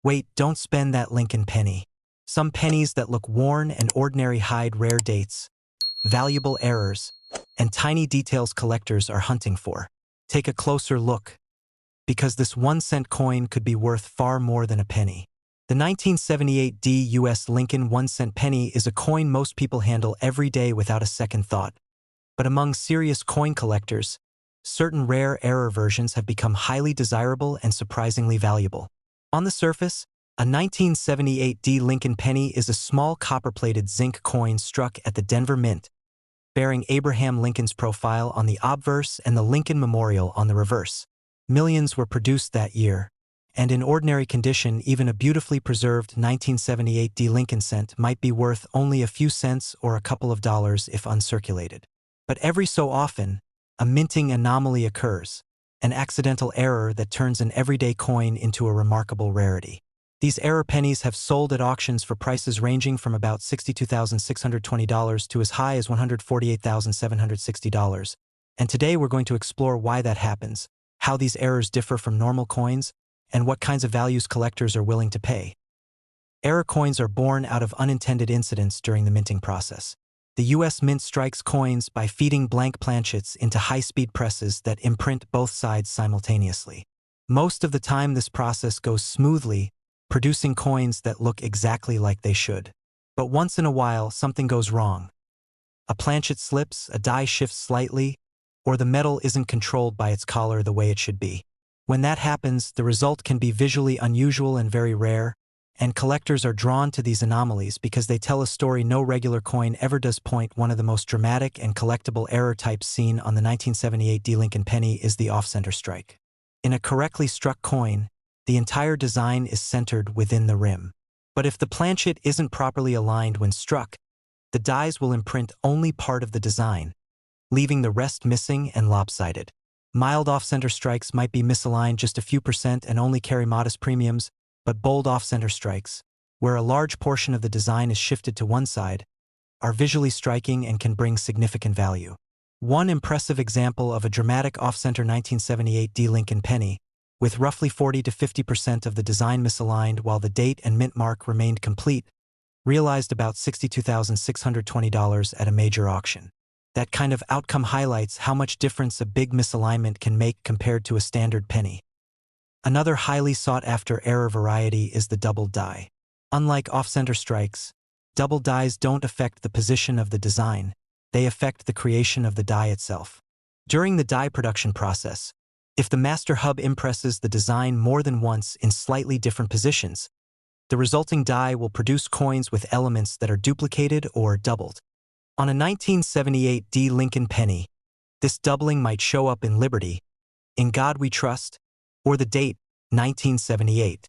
Wait, don't spend that Lincoln penny. Some pennies that look worn and ordinary hide rare dates, valuable errors, and tiny details collectors are hunting for. Take a closer look, because this 1-cent coin could be worth far more than a penny. The 1978 U.S. Lincoln 1-cent penny is a coin most people handle every day without a second thought. But among serious coin collectors, certain rare error versions have become highly desirable and surprisingly valuable. On the surface, a 1978 Lincoln penny is a small copper-plated zinc coin struck at the Denver Mint, bearing Abraham Lincoln's profile on the obverse and the Lincoln Memorial on the reverse. Millions were produced that year, and in ordinary condition, even a beautifully preserved 1978 Lincoln cent might be worth only a few cents or a couple of dollars if uncirculated. But every so often, a minting anomaly occurs, an accidental error that turns an everyday coin into a remarkable rarity. These error pennies have sold at auctions for prices ranging from about $62,620 to as high as $148,760. And today we're going to explore why that happens, how these errors differ from normal coins, and what kinds of values collectors are willing to pay. Error coins are born out of unintended incidents during the minting process. The U.S. Mint strikes coins by feeding blank planchets into high-speed presses that imprint both sides simultaneously. Most of the time this process goes smoothly, producing coins that look exactly like they should. But once in a while, something goes wrong. A planchet slips, a die shifts slightly, or the metal isn't controlled by its collar the way it should be. When that happens, the result can be visually unusual and very rare, and collectors are drawn to these anomalies because they tell a story no regular coin ever does. One of the most dramatic and collectible error types seen on the 1978 Lincoln penny is the off-center strike. In a correctly struck coin, the entire design is centered within the rim. But if the planchet isn't properly aligned when struck, the dies will imprint only part of the design, leaving the rest missing and lopsided. Mild off-center strikes might be misaligned just a few percent and only carry modest premiums, but bold off-center strikes, where a large portion of the design is shifted to one side, are visually striking and can bring significant value. One impressive example of a dramatic off-center 1978 Lincoln penny, with roughly 40 to 50% of the design misaligned while the date and mint mark remained complete, realized about $62,620 at a major auction. That kind of outcome highlights how much difference a big misalignment can make compared to a standard penny. Another highly sought-after error variety is the double die. Unlike off-center strikes, double dies don't affect the position of the design, they affect the creation of the die itself. During the die production process, if the master hub impresses the design more than once in slightly different positions, the resulting die will produce coins with elements that are duplicated or doubled. On a 1978 Lincoln penny, this doubling might show up in Liberty, In God We Trust, or the date, 1978.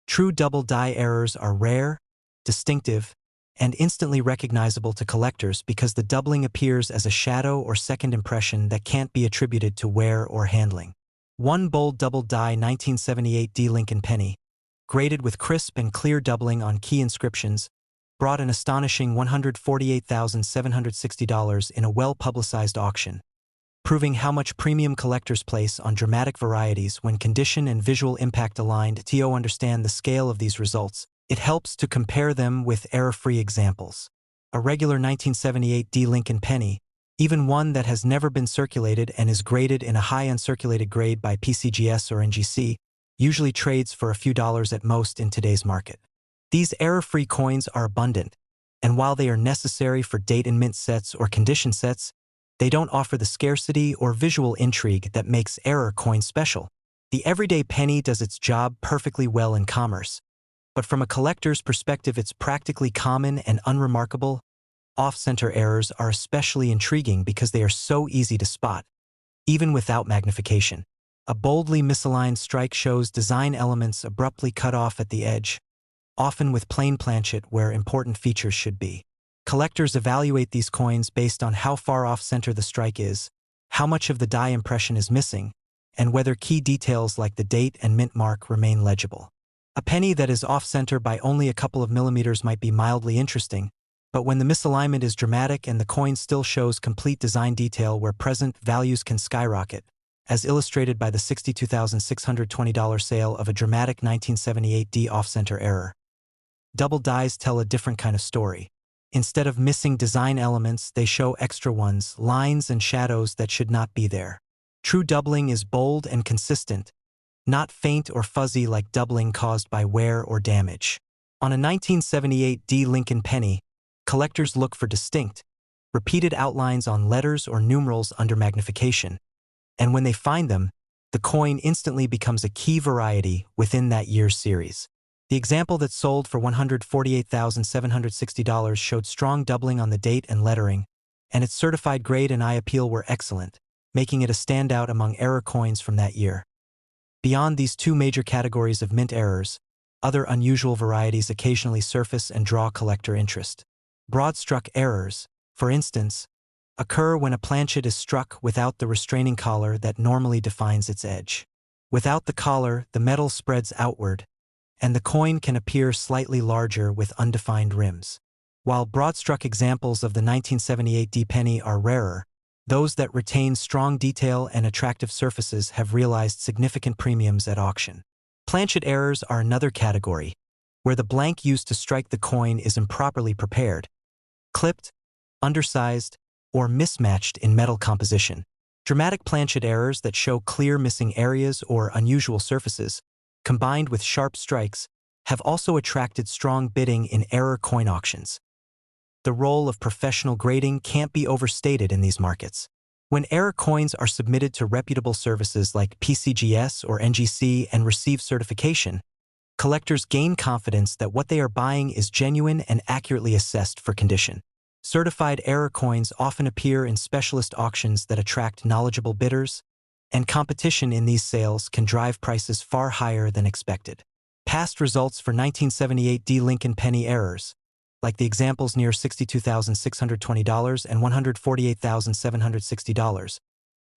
True double die errors are rare, distinctive, and instantly recognizable to collectors because the doubling appears as a shadow or second impression that can't be attributed to wear or handling. One bold double die 1978 Lincoln penny, graded with crisp and clear doubling on key inscriptions, brought an astonishing $148,760 in a well-publicized auction, proving how much premium collectors place on dramatic varieties when condition and visual impact aligned. To understand the scale of these results, it helps to compare them with error-free examples. A regular 1978 Lincoln penny, even one that has never been circulated and is graded in a high uncirculated grade by PCGS or NGC, usually trades for a few dollars at most in today's market. These error-free coins are abundant, and while they are necessary for date and mint sets or condition sets, they don't offer the scarcity or visual intrigue that makes error coins special. The everyday penny does its job perfectly well in commerce, but from a collector's perspective it's practically common and unremarkable. Off-center errors are especially intriguing because they are so easy to spot, even without magnification. A boldly misaligned strike shows design elements abruptly cut off at the edge, often with plain planchet where important features should be. Collectors evaluate these coins based on how far off-center the strike is, how much of the die impression is missing, and whether key details like the date and mint mark remain legible. A penny that is off-center by only a couple of millimeters might be mildly interesting, but when the misalignment is dramatic and the coin still shows complete design detail where present values can skyrocket, as illustrated by the $62,620 sale of a dramatic 1978 D off-center error. Double dies tell a different kind of story. Instead of missing design elements, they show extra ones, lines and shadows that should not be there. True doubling is bold and consistent, not faint or fuzzy like doubling caused by wear or damage. On a 1978 D Lincoln penny, collectors look for distinct, repeated outlines on letters or numerals under magnification, and when they find them, the coin instantly becomes a key variety within that year's series. The example that sold for $148,760 showed strong doubling on the date and lettering, and its certified grade and eye appeal were excellent, making it a standout among error coins from that year. Beyond these two major categories of mint errors, other unusual varieties occasionally surface and draw collector interest. Broad-struck errors, for instance, occur when a planchet is struck without the restraining collar that normally defines its edge. Without the collar, the metal spreads outward, and the coin can appear slightly larger with undefined rims. While broad-struck examples of the 1978 D penny are rarer, those that retain strong detail and attractive surfaces have realized significant premiums at auction. Planchet errors are another category, where the blank used to strike the coin is improperly prepared, clipped, undersized, or mismatched in metal composition. Dramatic planchet errors that show clear missing areas or unusual surfaces, combined with sharp strikes, have also attracted strong bidding in error coin auctions. The role of professional grading can't be overstated in these markets. When error coins are submitted to reputable services like PCGS or NGC and receive certification, collectors gain confidence that what they are buying is genuine and accurately assessed for condition. Certified error coins often appear in specialist auctions that attract knowledgeable bidders, and competition in these sales can drive prices far higher than expected. Past results for 1978 D Lincoln penny errors, like the examples near $62,620 and $148,760,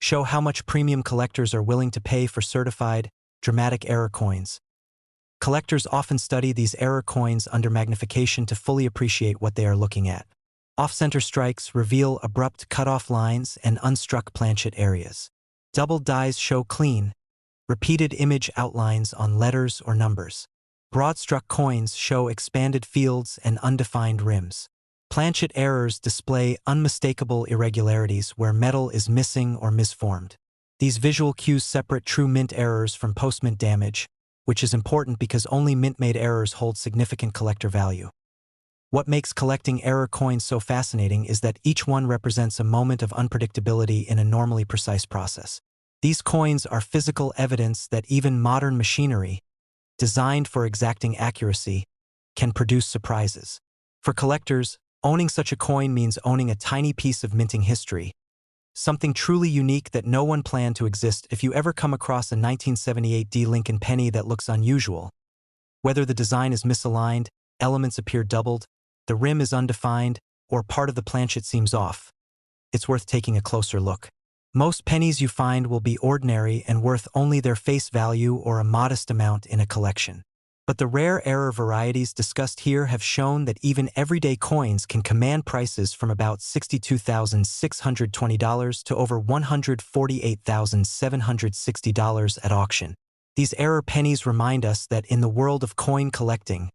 show how much premium collectors are willing to pay for certified, dramatic error coins. Collectors often study these error coins under magnification to fully appreciate what they are looking at. Off-center strikes reveal abrupt cut-off lines and unstruck planchet areas. Double dies show clean, repeated image outlines on letters or numbers. Broad-struck coins show expanded fields and undefined rims. Planchet errors display unmistakable irregularities where metal is missing or misformed. These visual cues separate true mint errors from post-mint damage, which is important because only mint-made errors hold significant collector value. What makes collecting error coins so fascinating is that each one represents a moment of unpredictability in a normally precise process. These coins are physical evidence that even modern machinery, designed for exacting accuracy, can produce surprises. For collectors, owning such a coin means owning a tiny piece of minting history, something truly unique that no one planned to exist. If you ever come across a 1978 D Lincoln penny that looks unusual, whether the design is misaligned, elements appear doubled, the rim is undefined, or part of the planchet seems off, it's worth taking a closer look. Most pennies you find will be ordinary and worth only their face value or a modest amount in a collection. But the rare error varieties discussed here have shown that even everyday coins can command prices from about $62,620 to over $148,760 at auction. These error pennies remind us that in the world of coin collecting,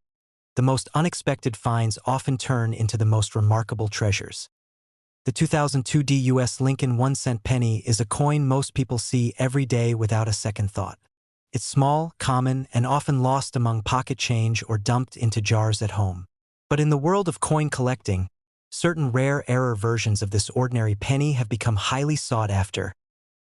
the most unexpected finds often turn into the most remarkable treasures. The 2002 D US Lincoln 1-cent penny is a coin most people see every day without a second thought. It's small, common, and often lost among pocket change or dumped into jars at home. But in the world of coin collecting, certain rare error versions of this ordinary penny have become highly sought after,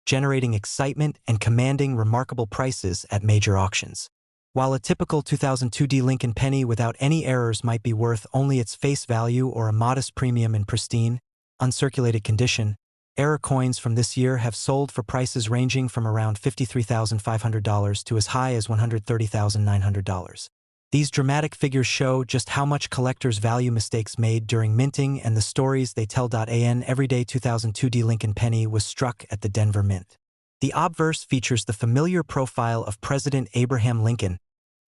generating excitement and commanding remarkable prices at major auctions. While a typical 2002 D Lincoln penny without any errors might be worth only its face value or a modest premium in pristine, uncirculated condition, error coins from this year have sold for prices ranging from around $53,500 to as high as $130,900. These dramatic figures show just how much collectors value mistakes made during minting and the stories they tell. An everyday 2002 D Lincoln penny was struck at the Denver Mint. The obverse features the familiar profile of President Abraham Lincoln,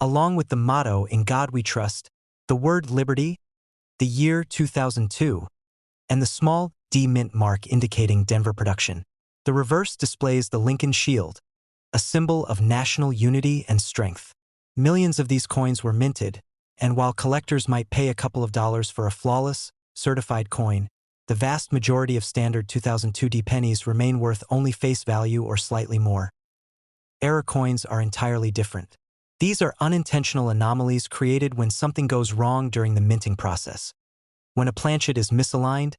along with the motto "In God We Trust," the word liberty, the year 2002, and the small D mint mark indicating Denver production. The reverse displays the Lincoln Shield, a symbol of national unity and strength. Millions of these coins were minted, and while collectors might pay a couple of dollars for a flawless, certified coin, the vast majority of standard 2002D pennies remain worth only face value or slightly more. Error coins are entirely different. These are unintentional anomalies created when something goes wrong during the minting process. When a planchet is misaligned,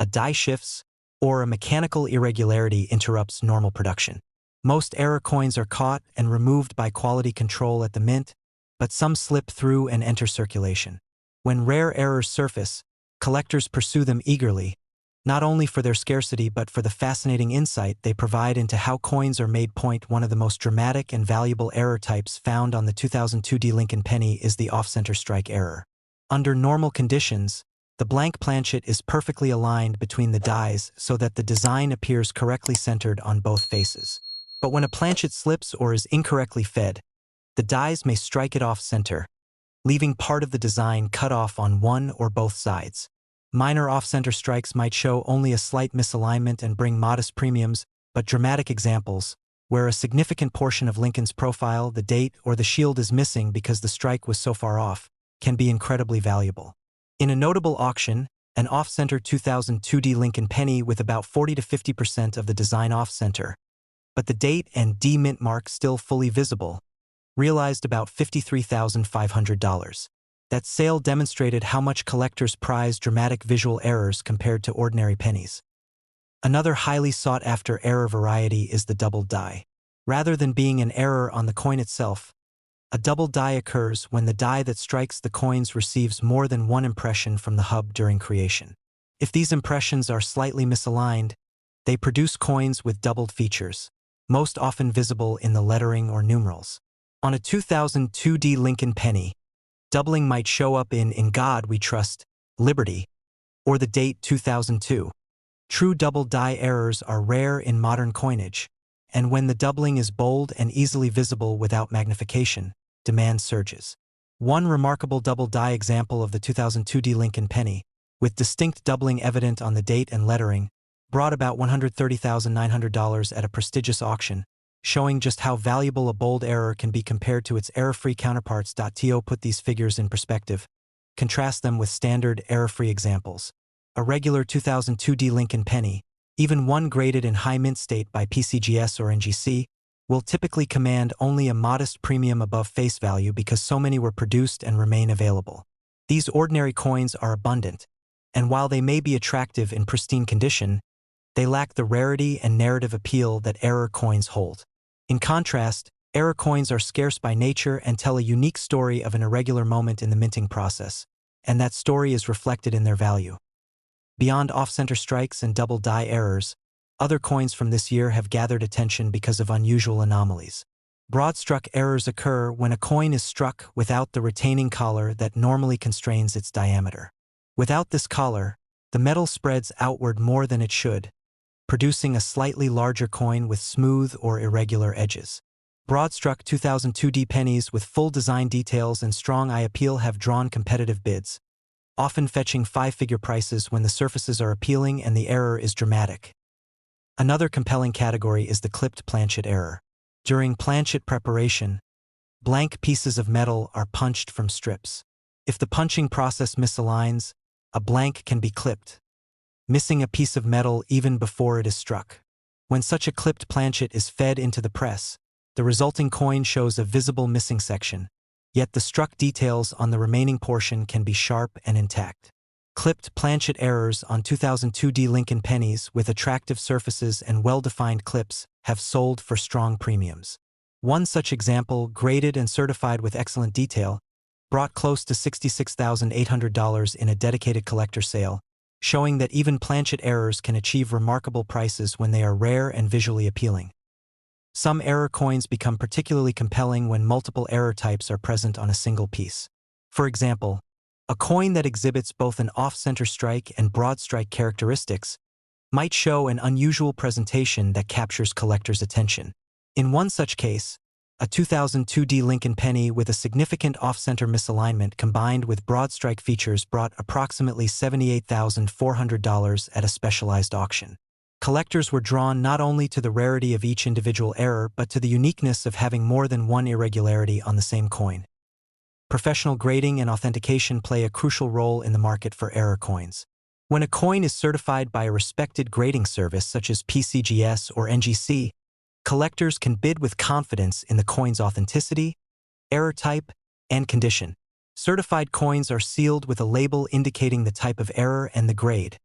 a die shifts, or a mechanical irregularity interrupts normal production. Most error coins are caught and removed by quality control at the mint, but some slip through and enter circulation. When rare errors surface, collectors pursue them eagerly, not only for their scarcity but for the fascinating insight they provide into how coins are made. One of the most dramatic and valuable error types found on the 2002D Lincoln penny is the off-center strike error. Under normal conditions, the blank planchet is perfectly aligned between the dies so that the design appears correctly centered on both faces. But when a planchet slips or is incorrectly fed, the dies may strike it off-center, leaving part of the design cut off on one or both sides. Minor off-center strikes might show only a slight misalignment and bring modest premiums, but dramatic examples, where a significant portion of Lincoln's profile, the date, or the shield is missing because the strike was so far off, can be incredibly valuable. In a notable auction, an off-center 2002D Lincoln penny with about 40 to 50% of the design off-center, but the date and D mint mark still fully visible, realized about $53,500. That sale demonstrated how much collectors prize dramatic visual errors compared to ordinary pennies. Another highly sought-after error variety is the doubled die. Rather than being an error on the coin itself, a double die occurs when the die that strikes the coins receives more than one impression from the hub during creation. If these impressions are slightly misaligned, they produce coins with doubled features, most often visible in the lettering or numerals. On a 2002D Lincoln penny, doubling might show up in God We Trust, Liberty, or the date 2002. True double die errors are rare in modern coinage, and when the doubling is bold and easily visible without magnification, demand surges. One remarkable double die example of the 2002D Lincoln penny, with distinct doubling evident on the date and lettering, brought about $130,900 at a prestigious auction, showing just how valuable a bold error can be compared to its error-free counterparts. To put these figures in perspective, contrast them with standard error-free examples. A regular 2002D Lincoln penny, even one graded in high mint state by PCGS or NGC, will typically command only a modest premium above face value because so many were produced and remain available. These ordinary coins are abundant, and while they may be attractive in pristine condition, they lack the rarity and narrative appeal that error coins hold. In contrast, error coins are scarce by nature and tell a unique story of an irregular moment in the minting process, and that story is reflected in their value. Beyond off-center strikes and double die errors, other coins from this year have gathered attention because of unusual anomalies. Broad-struck errors occur when a coin is struck without the retaining collar that normally constrains its diameter. Without this collar, the metal spreads outward more than it should, producing a slightly larger coin with smooth or irregular edges. Broad-struck 2002D pennies with full design details and strong eye appeal have drawn competitive bids, often fetching five-figure prices when the surfaces are appealing and the error is dramatic. Another compelling category is the clipped planchet error. During planchet preparation, blank pieces of metal are punched from strips. If the punching process misaligns, a blank can be clipped, missing a piece of metal even before it is struck. When such a clipped planchet is fed into the press, the resulting coin shows a visible missing section, yet the struck details on the remaining portion can be sharp and intact. Clipped planchet errors on 2002D Lincoln pennies with attractive surfaces and well-defined clips have sold for strong premiums. One such example, graded and certified with excellent detail, brought close to $66,800 in a dedicated collector sale, showing that even planchet errors can achieve remarkable prices when they are rare and visually appealing. Some error coins become particularly compelling when multiple error types are present on a single piece. For example, a coin that exhibits both an off-center strike and broad strike characteristics might show an unusual presentation that captures collectors' attention. In one such case, a 2002D Lincoln penny with a significant off-center misalignment combined with broad strike features brought approximately $78,400 at a specialized auction. Collectors were drawn not only to the rarity of each individual error but to the uniqueness of having more than one irregularity on the same coin. Professional grading and authentication play a crucial role in the market for error coins. When a coin is certified by a respected grading service such as PCGS or NGC, collectors can bid with confidence in the coin's authenticity, error type, and condition. Certified coins are sealed with a label indicating the type of error and the grade,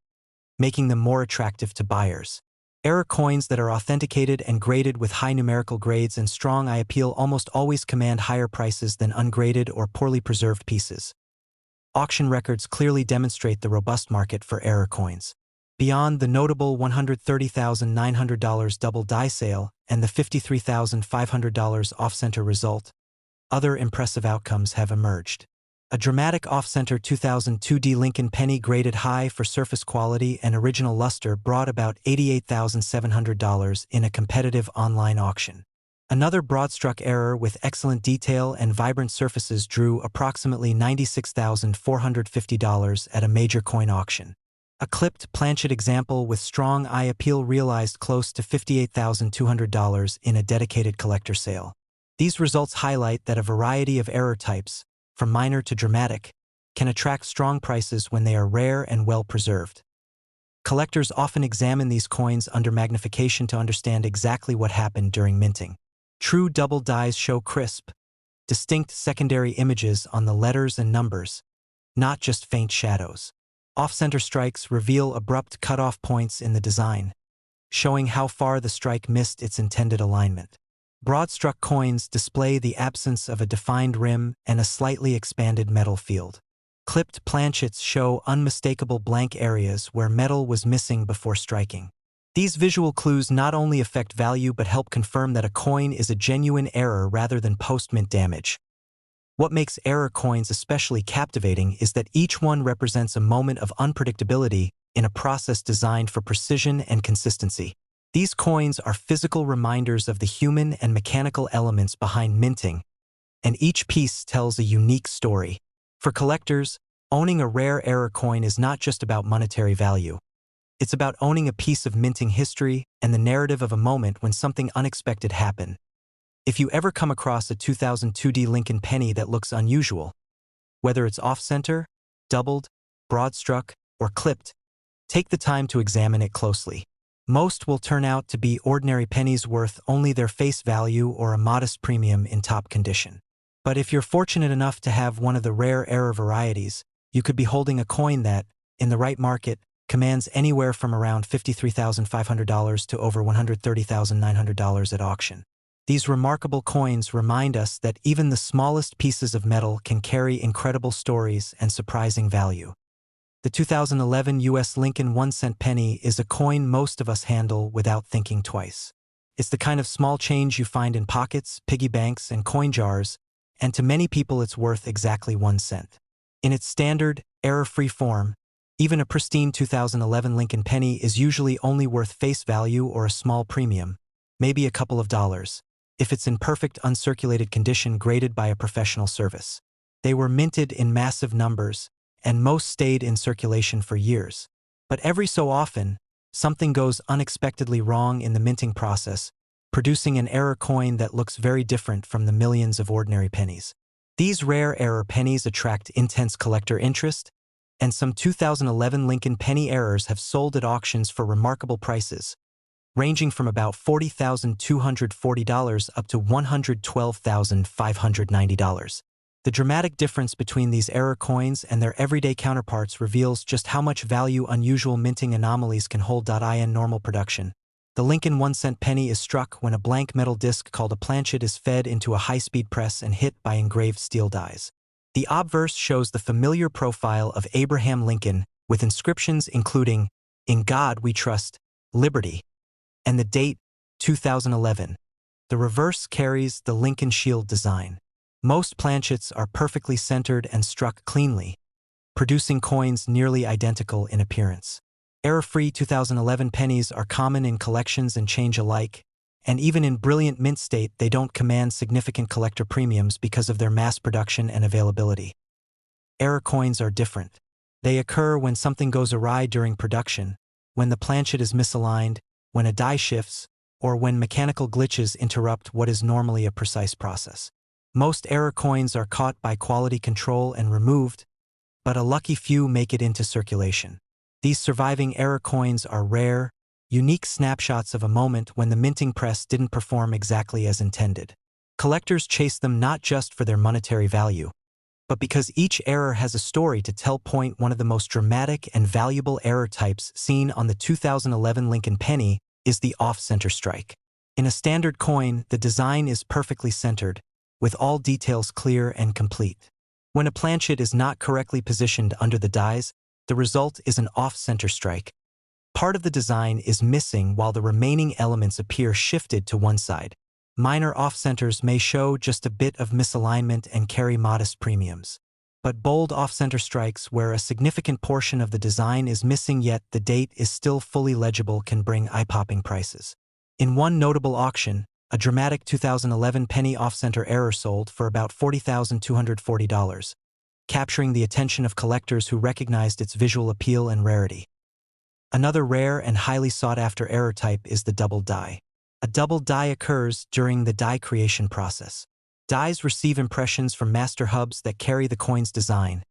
making them more attractive to buyers. Error coins that are authenticated and graded with high numerical grades and strong eye appeal almost always command higher prices than ungraded or poorly preserved pieces. Auction records clearly demonstrate the robust market for error coins. Beyond the notable $130,900 double die sale and the $53,500 off-center result, other impressive outcomes have emerged. A dramatic off-center 2002D Lincoln penny graded high for surface quality and original luster brought about $88,700 in a competitive online auction. Another broad-struck error with excellent detail and vibrant surfaces drew approximately $96,450 at a major coin auction. A clipped planchet example with strong eye appeal realized close to $58,200 in a dedicated collector sale. These results highlight that a variety of error types, from minor to dramatic, can attract strong prices when they are rare and well-preserved. Collectors often examine these coins under magnification to understand exactly what happened during minting. True double dies show crisp, distinct secondary images on the letters and numbers, not just faint shadows. Off-center strikes reveal abrupt cutoff points in the design, showing how far the strike missed its intended alignment. Broad-struck coins display the absence of a defined rim and a slightly expanded metal field. Clipped planchets show unmistakable blank areas where metal was missing before striking. These visual clues not only affect value but help confirm that a coin is a genuine error rather than post-mint damage. What makes error coins especially captivating is that each one represents a moment of unpredictability in a process designed for precision and consistency. These coins are physical reminders of the human and mechanical elements behind minting, and each piece tells a unique story. For collectors, owning a rare error coin is not just about monetary value. It's about owning a piece of minting history and the narrative of a moment when something unexpected happened. If you ever come across a 2002D Lincoln penny that looks unusual, whether it's off-center, doubled, broad-struck, or clipped, take the time to examine it closely. Most will turn out to be ordinary pennies worth only their face value or a modest premium in top condition. But if you're fortunate enough to have one of the rare error varieties, you could be holding a coin that, in the right market, commands anywhere from around $53,500 to over $130,900 at auction. These remarkable coins remind us that even the smallest pieces of metal can carry incredible stories and surprising value. The 2011 U.S. Lincoln 1-cent penny is a coin most of us handle without thinking twice. It's the kind of small change you find in pockets, piggy banks, and coin jars, and to many people it's worth exactly 1 cent. In its standard, error-free form, even a pristine 2011 Lincoln penny is usually only worth face value or a small premium, maybe a couple of dollars, if it's in perfect uncirculated condition graded by a professional service. They were minted in massive numbers, and most stayed in circulation for years. But every so often, something goes unexpectedly wrong in the minting process, producing an error coin that looks very different from the millions of ordinary pennies. These rare error pennies attract intense collector interest, and some 2011 Lincoln penny errors have sold at auctions for remarkable prices, ranging from about $40,240 up to $112,590. The dramatic difference between these error coins and their everyday counterparts reveals just how much value unusual minting anomalies can hold. In normal production, the Lincoln 1-cent penny is struck when a blank metal disc called a planchet is fed into a high-speed press and hit by engraved steel dies. The obverse shows the familiar profile of Abraham Lincoln with inscriptions including, "In God We Trust, Liberty," and the date, 2011. The reverse carries the Lincoln shield design. Most planchets are perfectly centered and struck cleanly, producing coins nearly identical in appearance. Error-free 2011 pennies are common in collections and change alike, and even in brilliant mint state they don't command significant collector premiums because of their mass production and availability. Error coins are different. They occur when something goes awry during production, when the planchet is misaligned, when a die shifts, or when mechanical glitches interrupt what is normally a precise process. Most error coins are caught by quality control and removed, but a lucky few make it into circulation. These surviving error coins are rare, unique snapshots of a moment when the minting press didn't perform exactly as intended. Collectors chase them not just for their monetary value, but because each error has a story to tell. One of the most dramatic and valuable error types seen on the 2011 Lincoln penny is the off-center strike. In a standard coin, the design is perfectly centered, with all details clear and complete. When a planchet is not correctly positioned under the dies, the result is an off-center strike. Part of the design is missing while the remaining elements appear shifted to one side. Minor off-centers may show just a bit of misalignment and carry modest premiums. But bold off-center strikes where a significant portion of the design is missing yet the date is still fully legible can bring eye-popping prices. In one notable auction, a dramatic 2011 penny off-center error sold for about $40,240, capturing the attention of collectors who recognized its visual appeal and rarity. Another rare and highly sought-after error type is the double die. A double die occurs during the die creation process. Dies receive impressions from master hubs that carry the coin's design,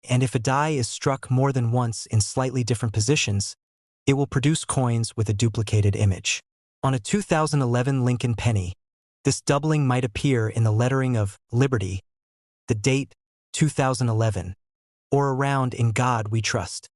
and if a die is struck more than once in slightly different positions, it will produce coins with a duplicated image. On a 2011 Lincoln penny, this doubling might appear in the lettering of Liberty, the date 2011, or around In God We Trust.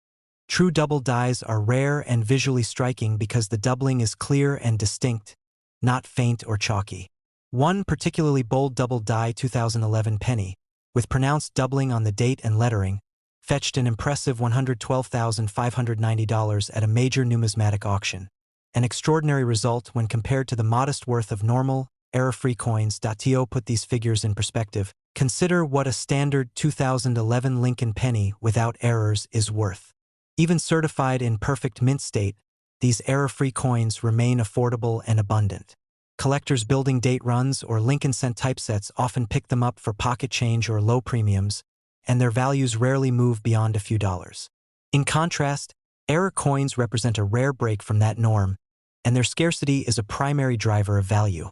True double dies are rare and visually striking because the doubling is clear and distinct, not faint or chalky. One particularly bold double die 2011 penny, with pronounced doubling on the date and lettering, fetched an impressive $112,590 at a major numismatic auction. An extraordinary result when compared to the modest worth of normal, error-free coins. To put these figures in perspective, consider what a standard 2011 Lincoln penny without errors is worth. Even certified in perfect mint state, these error-free coins remain affordable and abundant. Collectors building date runs or Lincoln cent typesets often pick them up for pocket change or low premiums, and their values rarely move beyond a few dollars. In contrast, error coins represent a rare break from that norm, and their scarcity is a primary driver of value.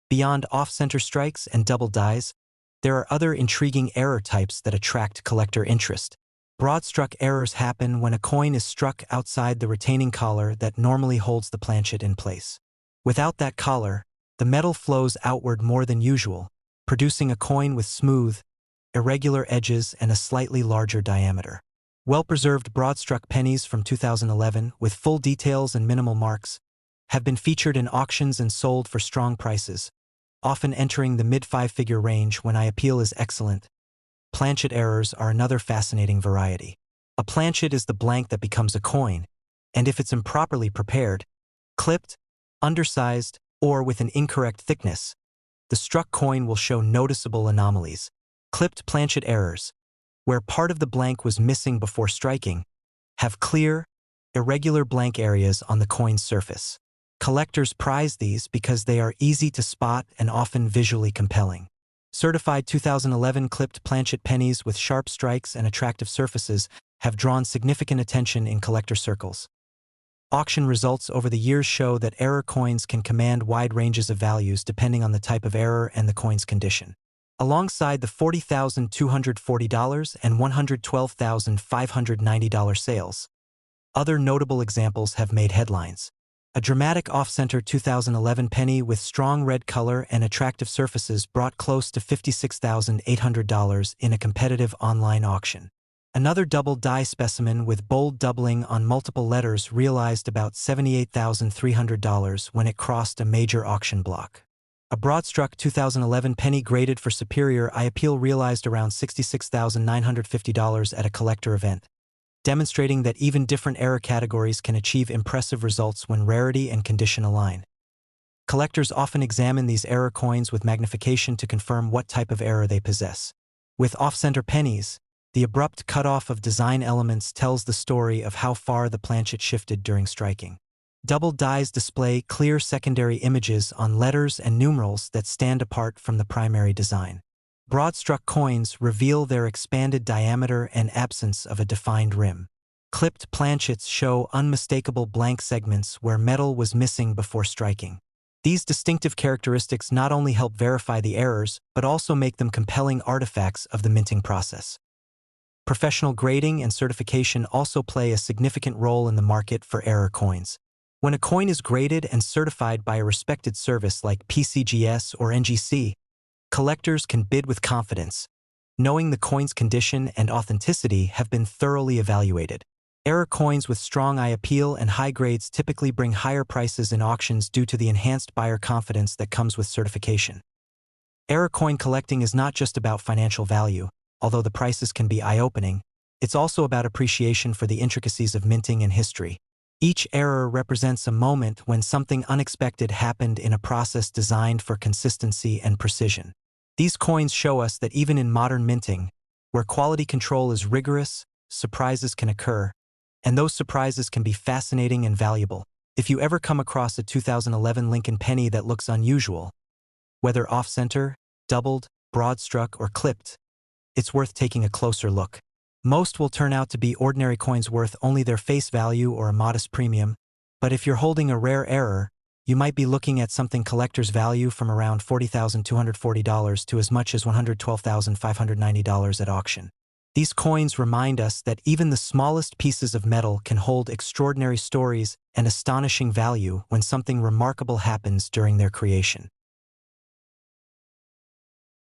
Beyond off-center strikes and double dies, there are other intriguing error types that attract collector interest. Broad-struck errors happen when a coin is struck outside the retaining collar that normally holds the planchet in place. Without that collar, the metal flows outward more than usual, producing a coin with smooth, irregular edges and a slightly larger diameter. Well-preserved broad-struck pennies from 2011, with full details and minimal marks, have been featured in auctions and sold for strong prices, often entering the mid-five-figure range. When eye appeal is excellent, planchet errors are another fascinating variety. A planchet is the blank that becomes a coin, and if it's improperly prepared, clipped, undersized, or with an incorrect thickness, the struck coin will show noticeable anomalies. Clipped planchet errors, where part of the blank was missing before striking, have clear, irregular blank areas on the coin's surface. Collectors prize these because they are easy to spot and often visually compelling. Certified 2011 clipped planchet pennies with sharp strikes and attractive surfaces have drawn significant attention in collector circles. Auction results over the years show that error coins can command wide ranges of values depending on the type of error and the coin's condition. Alongside the $40,240 and $112,590 sales, other notable examples have made headlines. A dramatic off-center 2011 penny with strong red color and attractive surfaces brought close to $56,800 in a competitive online auction. Another double die specimen with bold doubling on multiple letters realized about $78,300 when it crossed a major auction block. A broad-struck 2011 penny graded for superior eye appeal realized around $66,950 at a collector event, demonstrating that even different error categories can achieve impressive results when rarity and condition align. Collectors often examine these error coins with magnification to confirm what type of error they possess. With off-center pennies, the abrupt cutoff of design elements tells the story of how far the planchet shifted during striking. Double dies display clear secondary images on letters and numerals that stand apart from the primary design. Broad-struck coins reveal their expanded diameter and absence of a defined rim. Clipped planchets show unmistakable blank segments where metal was missing before striking. These distinctive characteristics not only help verify the errors, but also make them compelling artifacts of the minting process. Professional grading and certification also play a significant role in the market for error coins. When a coin is graded and certified by a respected service like PCGS or NGC, collectors can bid with confidence, knowing the coin's condition and authenticity have been thoroughly evaluated. Error coins with strong eye appeal and high grades typically bring higher prices in auctions due to the enhanced buyer confidence that comes with certification. Error coin collecting is not just about financial value, although the prices can be eye-opening. It's also about appreciation for the intricacies of minting and history. Each error represents a moment when something unexpected happened in a process designed for consistency and precision. These coins show us that even in modern minting, where quality control is rigorous, surprises can occur, and those surprises can be fascinating and valuable. If you ever come across a 2011 Lincoln penny that looks unusual, whether off-center, doubled, broad-struck, or clipped, it's worth taking a closer look. Most will turn out to be ordinary coins worth only their face value or a modest premium, but if you're holding a rare error, you might be looking at something collector's value from around $40,240 to as much as $112,590 at auction. These coins remind us that even the smallest pieces of metal can hold extraordinary stories and astonishing value when something remarkable happens during their creation.